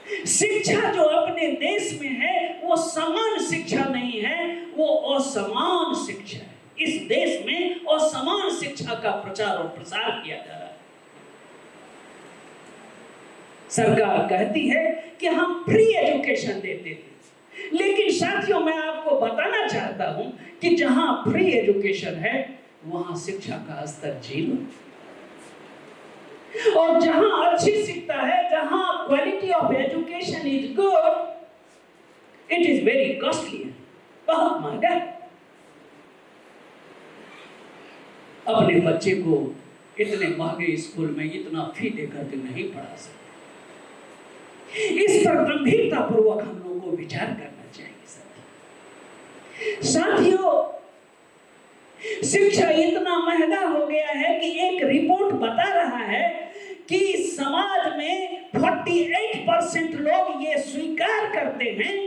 शिक्षा जो अपने देश में है वो समान शिक्षा नहीं है, वो असमान शिक्षा है। इस देश में असमान शिक्षा का प्रचार और प्रसार किया जा रहा है। सरकार कहती है कि हम फ्री एजुकेशन देते हैं, लेकिन साथियों मैं आपको बताना चाहता हूं कि जहां फ्री एजुकेशन है वहां शिक्षा का स्तर 0, और जहां अच्छी शिक्षा है, जहां quality of education is good, it is very costly, बहुत महंगा। अपने बच्चे को इतने महंगे स्कूल में इतना फी देकर के नहीं पढ़ा सकते। इस पर गंभीरता पूर्वक हम लोगों को विचार करना चाहिए। साथियों, शिक्षा इतना महंगा हो गया है कि एक रिपोर्ट बता रहा है कि समाज में 48% लोग ये स्वीकार करते हैं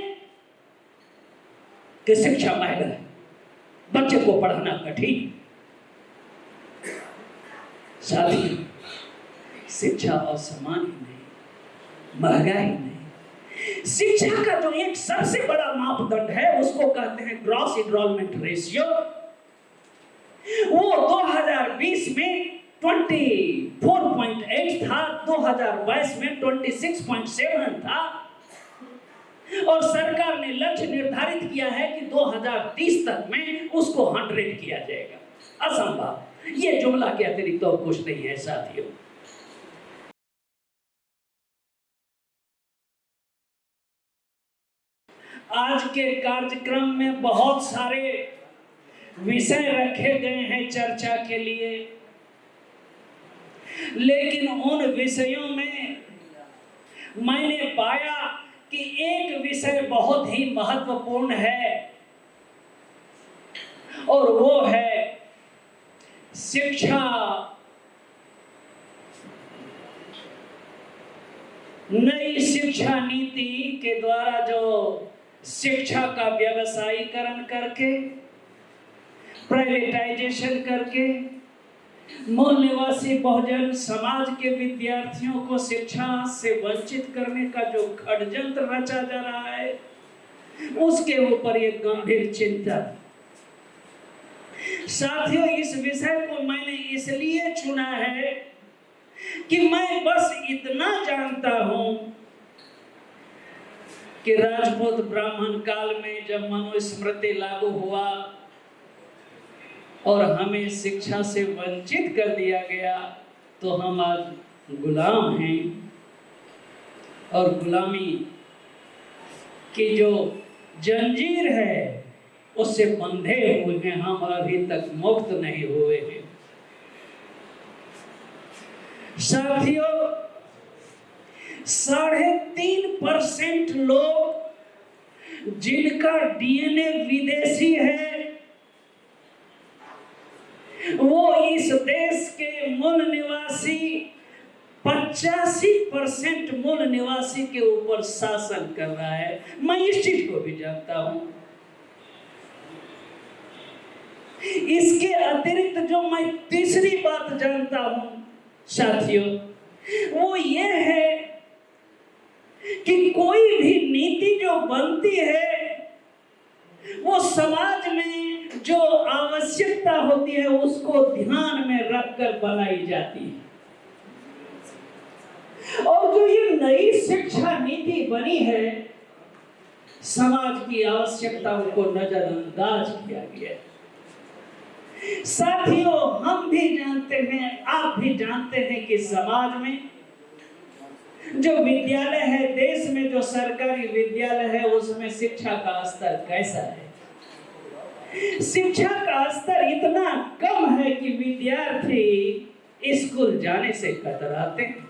कि शिक्षा महंगा है, बच्चे को पढ़ाना कठिन। साथियों, शिक्षा असमान ही नहीं, महंगा ही नहीं, शिक्षा का जो एक सबसे बड़ा मापदंड है उसको कहते हैं ग्रॉस इनरोलमेंट रेशियो। वो 2020 में 24.8 था, 2022 में 26.7 था, और सरकार ने लक्ष्य निर्धारित किया है कि 2030 तक में उसको 100 किया जाएगा। असंभव, ये जुमला के अतिरिक्त और कुछ नहीं है साथियों। आज के कार्यक्रम में बहुत सारे विषय रखे गए हैं चर्चा के लिए, लेकिन उन विषयों में मैंने पाया कि एक विषय बहुत ही महत्वपूर्ण है, और वो है शिक्षा। नई शिक्षा नीति के द्वारा जो शिक्षा का व्यवसायीकरण करके, प्राइवेटाइजेशन करके, मूल निवासी बहुजन समाज के विद्यार्थियों को शिक्षा से वंचित करने का जो षड्यंत्र रचा जा रहा है, उसके ऊपर एक गंभीर चिंता। साथियों, इस विषय को मैंने इसलिए चुना है कि मैं बस इतना जानता हूं कि राजपूत ब्राह्मण काल में जब मनुस्मृति लागू हुआ और हमें शिक्षा से वंचित कर दिया गया, तो हम आज गुलाम हैं, और गुलामी की जो जंजीर है उससे बंधे हुए हैं, हम अभी तक मुक्त नहीं हुए हैं। साथियों, 3.5% लोग जिनका डीएनए विदेशी है, वो इस देश के मूल निवासी 85% मूल निवासी के ऊपर शासन कर रहा है। मैं इस चीज को भी जानता हूं। इसके अतिरिक्त जो मैं तीसरी बात जानता हूं साथियों, वो ये है कि कोई भी नीति जो बनती है वो समाज में जो आवश्यकता होती है उसको ध्यान में रखकर बनाई जाती है। और जो ये नई शिक्षा नीति बनी है, समाज की आवश्यकताओं को नजरअंदाज किया गया है। साथियों, हम भी जानते हैं, आप भी जानते हैं कि समाज में जो विद्यालय है, देश में जो सरकारी विद्यालय है, उसमें शिक्षा का स्तर कैसा है। शिक्षा का स्तर इतना कम है कि विद्यार्थी स्कूल जाने से कतराते हैं।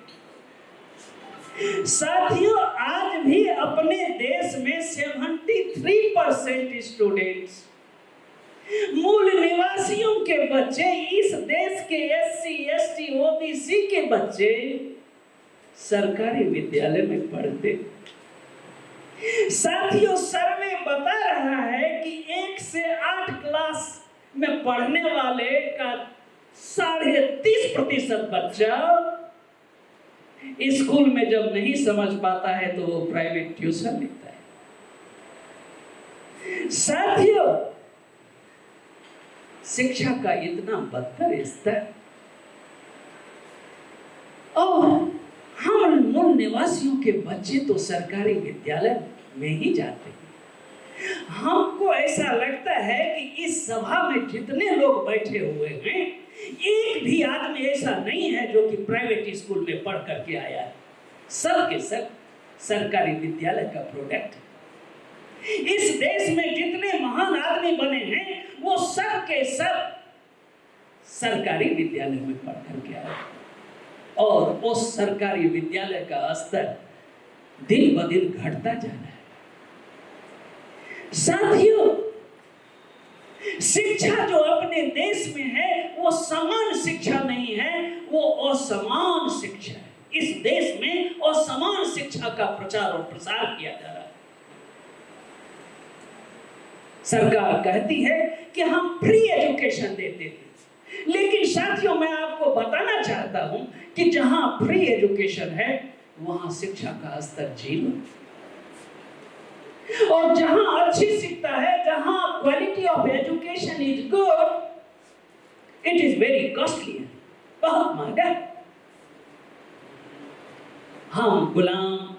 साथियों, आज भी अपने देश में 73% स्टूडेंट्स, मूल निवासियों के बच्चे, इस देश के SC, ST, OBC के बच्चे सरकारी विद्यालय में पढ़ते। साथियों, सर्वे बता रहा है कि 1 से 8 क्लास में पढ़ने वाले का 30.5% बच्चा स्कूल में जब नहीं समझ पाता है तो वो प्राइवेट ट्यूशन लेता है। साथियों, शिक्षा का इतना बदतर स्तर, और हम मूल निवासियों के बच्चे तो सरकारी विद्यालय में ही जाते हैं। हमको ऐसा लगता है कि इस सभा में जितने लोग बैठे हुए हैं, एक भी आदमी ऐसा नहीं है जो कि प्राइवेट स्कूल में पढ़ करके आया है। सब के सब सरकारी विद्यालय का प्रोडक्ट है। इस देश में जितने महान आदमी बने हैं वो सब के सब सरकारी विद्यालय में पढ़ करके आए, और उस सरकारी विद्यालय का स्तर दिन ब दिन घटता जा रहा है। साथियों, शिक्षा जो अपने देश में है वो समान शिक्षा नहीं है, वो असमान शिक्षा है। इस देश में असमान शिक्षा का प्रचार और प्रसार किया जा रहा है। सरकार कहती है कि हम फ्री एजुकेशन देते हैं, लेकिन साथियों मैं आपको बताना चाहता हूं कि जहां फ्री एजुकेशन है वहां शिक्षा का स्तर 0, और जहां अच्छी शिक्षा है, जहां quality of education is good, it is very costly, बहुत महंगा। हम गुलाम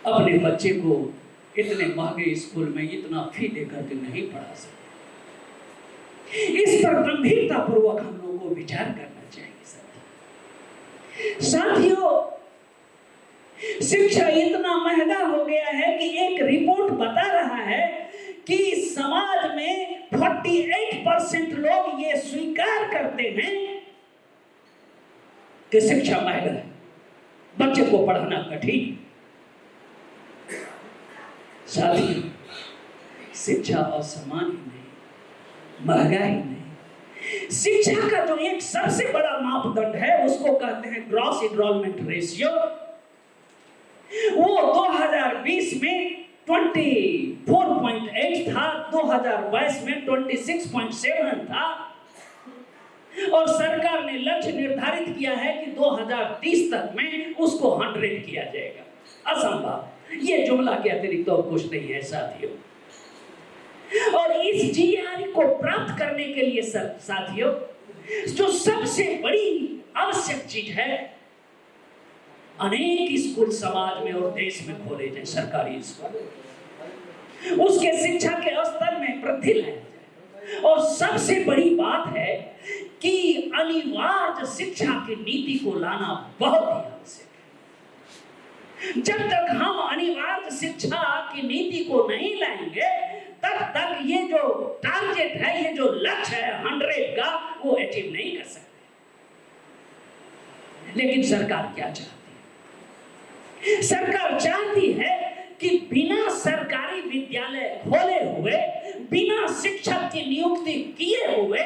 अपने बच्चे को इतने महंगे स्कूल में इतना फी देकर के नहीं पढ़ा सकते। इस पर गंभीरता पूर्वक हम लोगों को विचार करना चाहिए। साथियों, शिक्षा इतना महंगा हो गया है कि एक रिपोर्ट बता रहा है कि समाज में 48% लोग ये स्वीकार करते हैं कि शिक्षा महंगा है, बच्चे को पढ़ाना कठिन। साथियों, शिक्षा असमान ही नहीं, महंगा ही नहीं। शिक्षा का जो एक सबसे बड़ा मापदंड है उसको कहते हैं ग्रॉस इनरोलमेंट रेशियो। वो 2020 में 24.8 था, 2022 में 26.7 था, और सरकार ने लक्ष्य निर्धारित किया है कि 2030 तक में उसको 100 किया जाएगा। असंभव, ये जुमला के अतिरिक्त और कुछ नहीं है साथियों। और इस जीआरई को प्राप्त करने के लिए साथियों, जो सबसे बड़ी आवश्यक चीज है, अनेक स्कूल समाज में और देश में खोले जाए, सरकारी स्कूल, उसके शिक्षा के स्तर में वृद्धि लाया जाए। और सबसे बड़ी बात है कि अनिवार्य शिक्षा की नीति को लाना बहुत ही आवश्यक है। जब तक हम अनिवार्य शिक्षा की नीति को नहीं लाएंगे, तब तक ये जो टारगेट है, ये जो लक्ष्य है 100 का, वो अचीव नहीं कर सकते। लेकिन सरकार क्या चाहती है? सरकार चाहती है कि बिना सरकारी विद्यालय खोले हुए, बिना शिक्षक की नियुक्ति किए हुए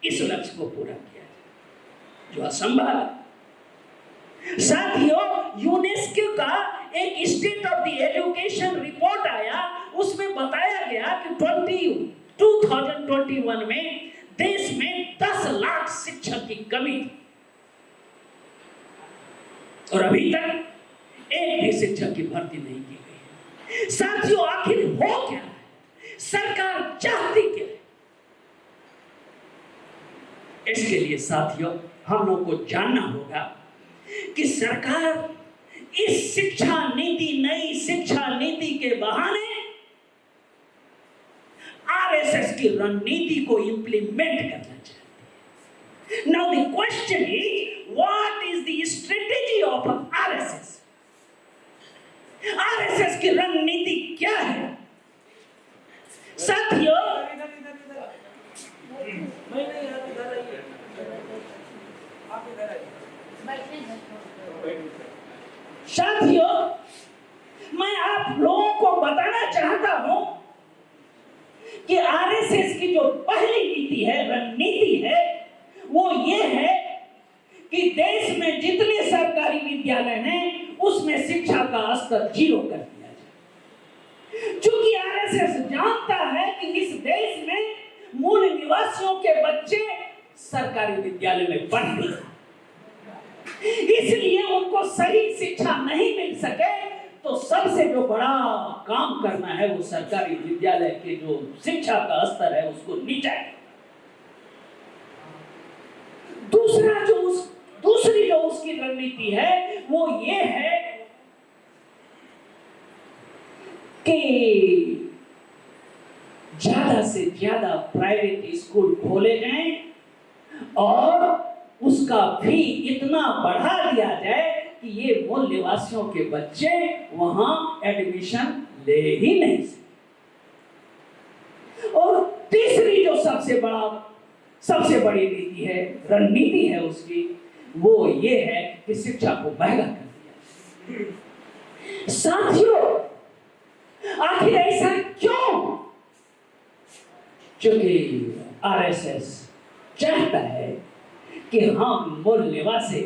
इस लक्ष्य को पूरा किया जाए, जो असंभव है। साथियों, यूनेस्को का एक state of the education report आया, उसमें बताया गया कि 2021 में देश में 10 लाख शिक्षक की कमी थी, और अभी तक एक भी शिक्षक की भर्ती नहीं की गई। साथियों, आखिर हो क्या है? सरकार चाहती क्या है? इसके लिए साथियों हम लोग को जानना होगा कि सरकार इस शिक्षा नीति, नई शिक्षा नीति के बहाने आरएसएस की रणनीति को इंप्लीमेंट करना चाहती है। Now the question is, what is the strategy of RSS? RSS की रणनीति क्या है? साथियों, साथियों, मैं आप लोगों को बताना चाहता हूं कि आरएसएस की जो पहली नीति है, रणनीति है, वो ये है कि देश में जितने सरकारी विद्यालय हैं उसमें शिक्षा का स्तर 0 कर दिया जाए। क्योंकि आरएसएस जानता है कि इस देश में मूल निवासियों के बच्चे सरकारी विद्यालय में पढ़ नहीं, इसलिए उनको सही शिक्षा नहीं मिल सके तो सबसे जो बड़ा काम करना है वो सरकारी विद्यालय के जो शिक्षा का स्तर है उसको नीचा है। दूसरी जो उसकी रणनीति है वो ये है कि ज्यादा से ज्यादा प्राइवेट स्कूल खोले जाएं और उसका फी इतना बढ़ा दिया जाए कि ये मूल निवासियों के बच्चे वहां एडमिशन ले ही नहीं सकते। और तीसरी जो सबसे बड़ी नीति है, रणनीति है उसकी, वो ये है कि शिक्षा को महंगा कर दिया। साथियों, आखिर ऐसा क्यों? क्योंकि आरएसएस चाहता है कि हम मूल निवासी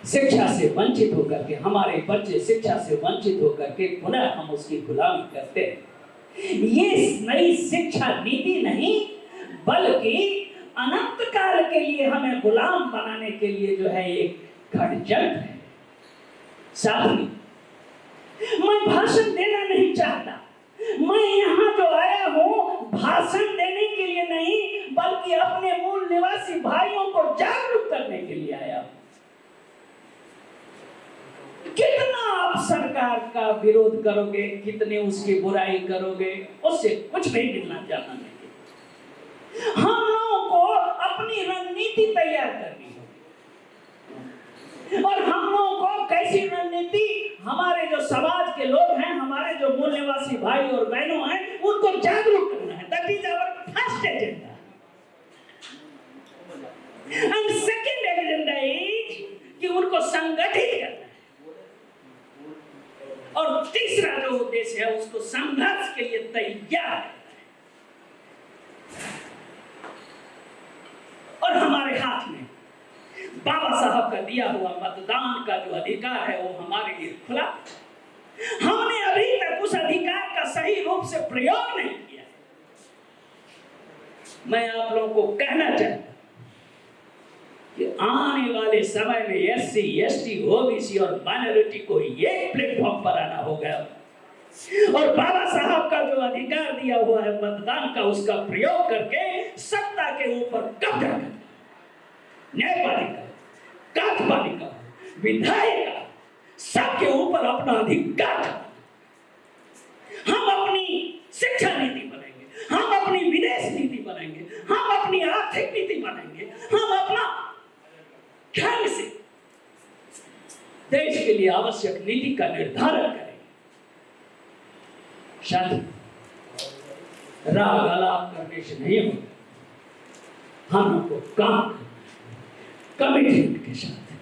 शिक्षा से वंचित होकर के, हमारे बच्चे शिक्षा से वंचित होकर के पुनः हम उसकी गुलामी करते हैं। ये नई शिक्षा नीति नहीं बल्कि अनंत काल के लिए हमें गुलाम बनाने के लिए जो है एक षड्यंत्र है। साथी, मैं भाषण देना नहीं चाहता। मैं यहाँ जो आया हूँ भाषण देने के लिए नहीं बल्कि अपने मूल निवासी भाइयों को जागरूक करने के लिए आया हूँ। कितना आप सरकार का विरोध करोगे, कितने उसकी बुराई करोगे, उससे कुछ नहीं मिलना जाना नहीं। हम लोगों को अपनी रणनीति तैयार करनी होगी और हम लोगों को कैसी रणनीति, हमारे जो समाज के लोग हैं, हमारे जो मूल निवासी भाई और बहनों हैं, उनको जागरूक करना है। That is our first agenda. And second agenda is कि उनको संगठित करना है। और तीसरा जो उद्देश्य है उसको संघर्ष के लिए तैयार है। और हमारे हाथ में बाबा साहब का दिया हुआ मतदान का जो अधिकार है वो हमारे लिए खुला। हमने अभी तक उस अधिकार का सही रूप से प्रयोग नहीं किया। मैं आप लोगों को कहना चाहता कि आने वाले समय में एससी, एसटी, ओबीसी और माइनॉरिटी को एक प्लेटफॉर्म पर आना होगा और बाबा साहब का जो अधिकार दिया हुआ है मतदान का, उसका प्रयोग करके सत्ता के ऊपर कब्जा करना। न्यायपालिका, कार्यपालिका, विधायिका, सबके ऊपर अपना अधिकार। हम अपनी शिक्षा नीति बनाएंगे, हम अपनी विदेश नीति बनाएंगे, हम अपनी आर्थिक नीति बनाएंगे, हम अपना ढंग से देश के लिए आवश्यक नीति का निर्धारण करेंगे। शादी राग आलाप करने से नहीं होगा। हम लोग को काम कमिटमेंट के साथ,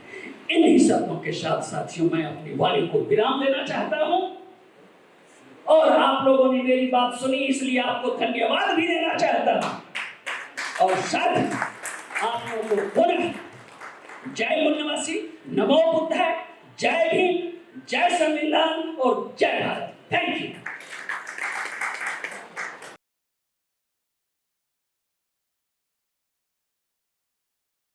इन्हीं शब्दों के साथ साथियों मैं अपनी वाणी को विराम देना चाहता हूं। और आप लोगों ने मेरी बात सुनी इसलिए आपको धन्यवाद भी देना चाहता हूं। और साथ आप लोगों को पुनः जय मूल निवासी, नमो बुद्धाय, जय भीम, जय संविधान और जय भारत। Thank you.